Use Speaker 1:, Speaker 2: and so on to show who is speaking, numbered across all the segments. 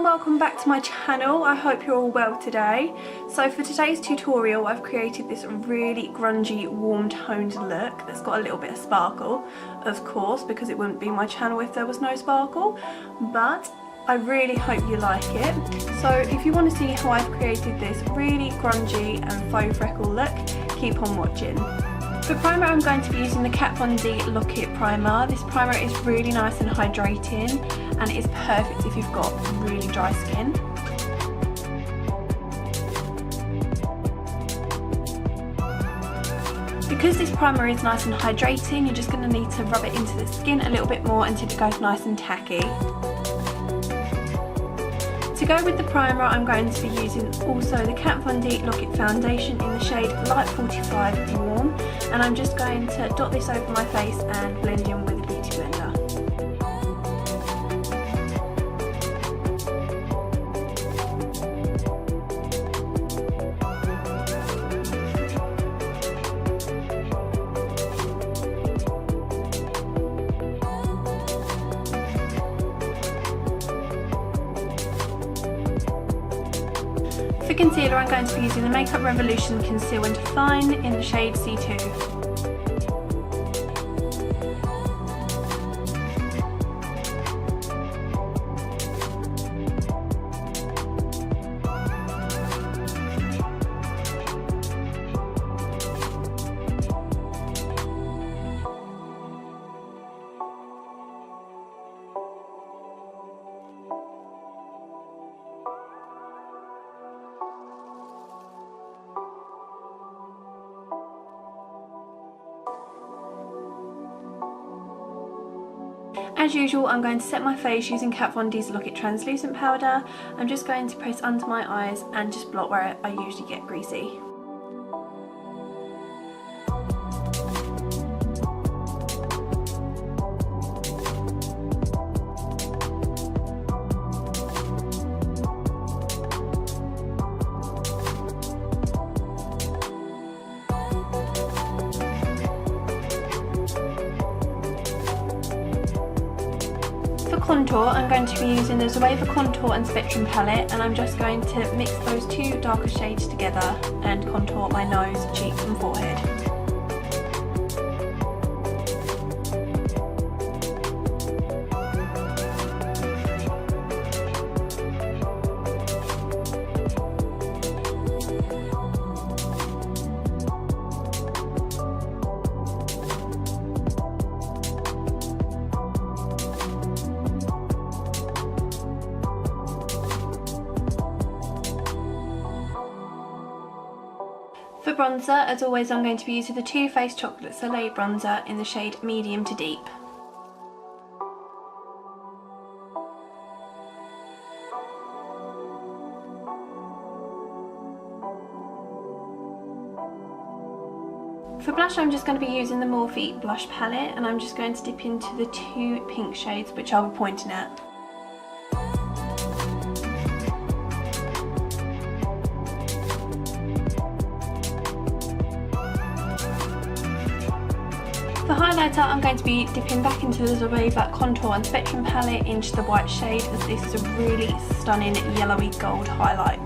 Speaker 1: and welcome back to my channel. I hope you're all well today. So for today's tutorial I've created this really grungy warm toned look that's got a little bit of sparkle, of course, because it wouldn't be my channel if there was no sparkle, but I really hope you like it. So if you want to see how I've created this really grungy and faux freckle look, keep on watching. For primer I'm going to be using the Kat Von D Lock It primer. This primer is really nice and hydrating and it is perfect if you've got really dry skin. Because this primer is nice and hydrating, you're just going to need to rub it into the skin a little bit more until it goes nice and tacky. To go with the primer I'm going to be using also the Kat Von D Lock It foundation in the shade Light 45 Warm, and I'm just going to dot this over my face and blend in with a beauty blender. For concealer I'm going to be using the Makeup Revolution Conceal and Define in the shade C2. As usual, I'm going to set my face using Kat Von D's Lock It translucent powder. I'm just going to press under my eyes and just blot where I usually get greasy. For contour, I'm going to be using the Zoeva Contour and Spectrum palette, and I'm just going to mix those two darker shades together and contour my nose, cheeks and forehead. For bronzer, as always, I'm going to be using the Too Faced Chocolate Soleil bronzer in the shade Medium to Deep. For blush, I'm just going to be using the Morphe blush palette, and I'm just going to dip into the two pink shades which I'll be pointing at. For highlighter, I'm going to be dipping back into the Zoeva Contour and Spectrum palette into the white shade, as this is a really stunning yellowy gold highlight.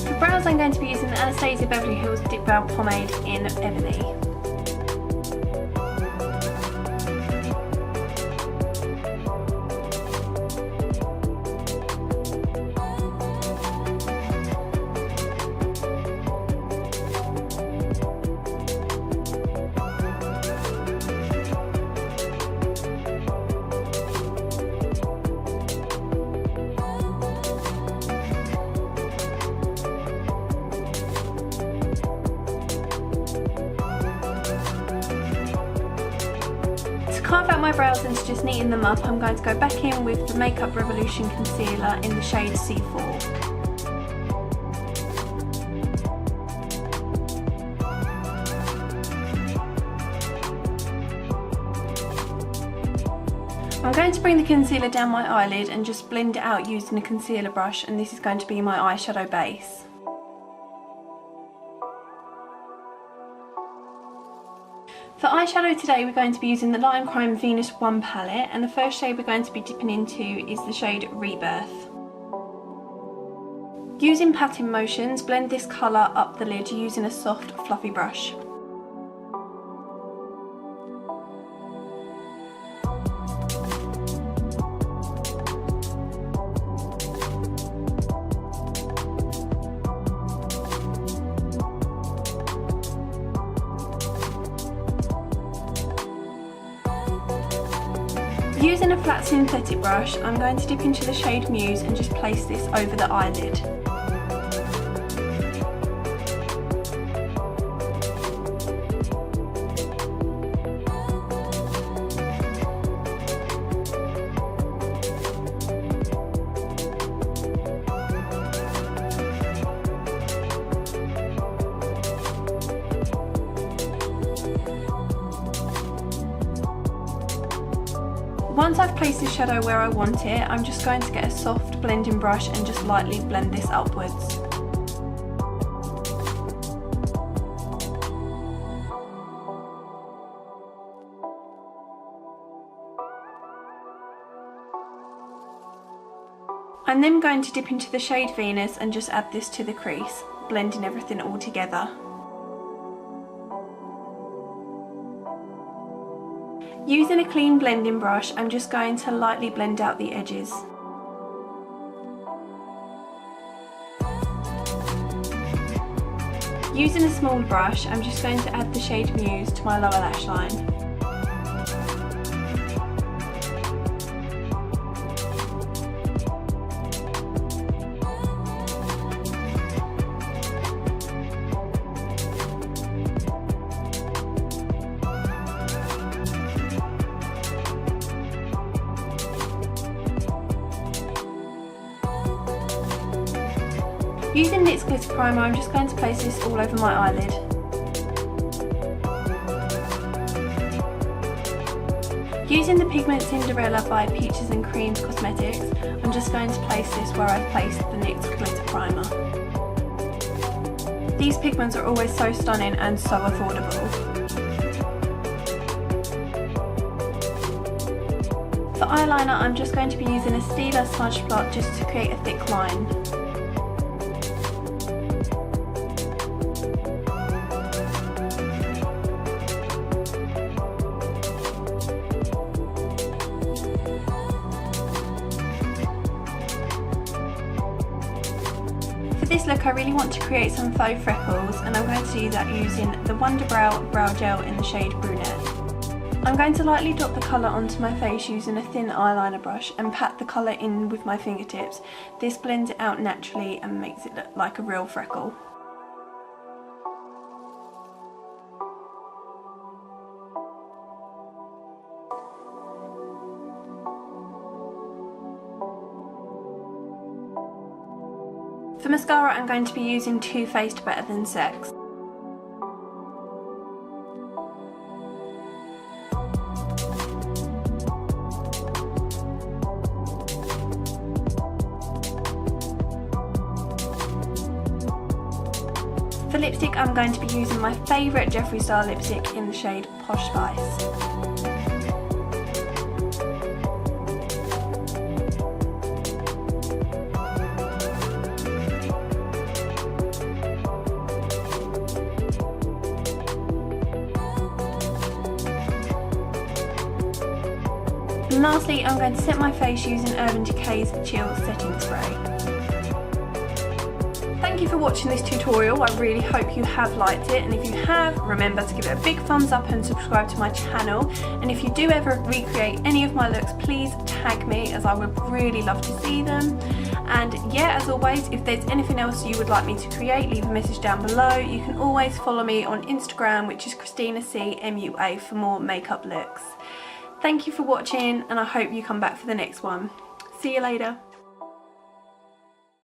Speaker 1: For brows, I'm going to be using the Anastasia Beverly Hills Dip Brow Pomade in Ebony. To carve out my brows and to just neaten them up, I'm going to go back in with the Makeup Revolution Concealer in the shade C4. I'm going to bring the concealer down my eyelid and just blend it out using a concealer brush, and this is going to be my eyeshadow base. For eyeshadow today we're going to be using the Lime Crime Venus 1 palette, and the first shade we're going to be dipping into is the shade Rebirth. Using patting motions, blend this colour up the lid using a soft fluffy brush. Using a flat synthetic brush, I'm going to dip into the shade Muse and just place this over the eyelid. Once I've placed this shadow where I want it, I'm just going to get a soft blending brush and just lightly blend this upwards. I'm then going to dip into the shade Venus and just add this to the crease, blending everything all together. Using a clean blending brush, I'm just going to lightly blend out the edges. Using a small brush, I'm just going to add the shade Muse to my lower lash line. Using NYX Glitter Primer, I'm just going to place this all over my eyelid. Using the pigment Cinderella by Peaches and Creams Cosmetics, I'm just going to place this where I've placed the NYX Glitter Primer. These pigments are always so stunning and so affordable. For eyeliner, I'm just going to be using a Stila smudge plot just to create a thick line. For this look I really want to create some faux freckles, and I'm going to do that using the Wonder Brow Brow Gel in the shade Brunette. I'm going to lightly dot the colour onto my face using a thin eyeliner brush and pat the colour in with my fingertips. This blends it out naturally and makes it look like a real freckle. For mascara, I'm going to be using Too Faced Better Than Sex. For lipstick, I'm going to be using my favourite Jeffree Star lipstick in the shade Posh Spice. And lastly, I'm going to set my face using Urban Decay's Chill Setting Spray. Thank you for watching this tutorial. I really hope you have liked it, and if you have, remember to give it a big thumbs up and subscribe to my channel. And if you do ever recreate any of my looks, please tag me, as I would really love to see them. And yeah, as always, if there's anything else you would like me to create, leave a message down below. You can always follow me on Instagram, which is ChristinaCMUA, for more makeup looks. Thank you for watching, and I hope you come back for the next one. See you later.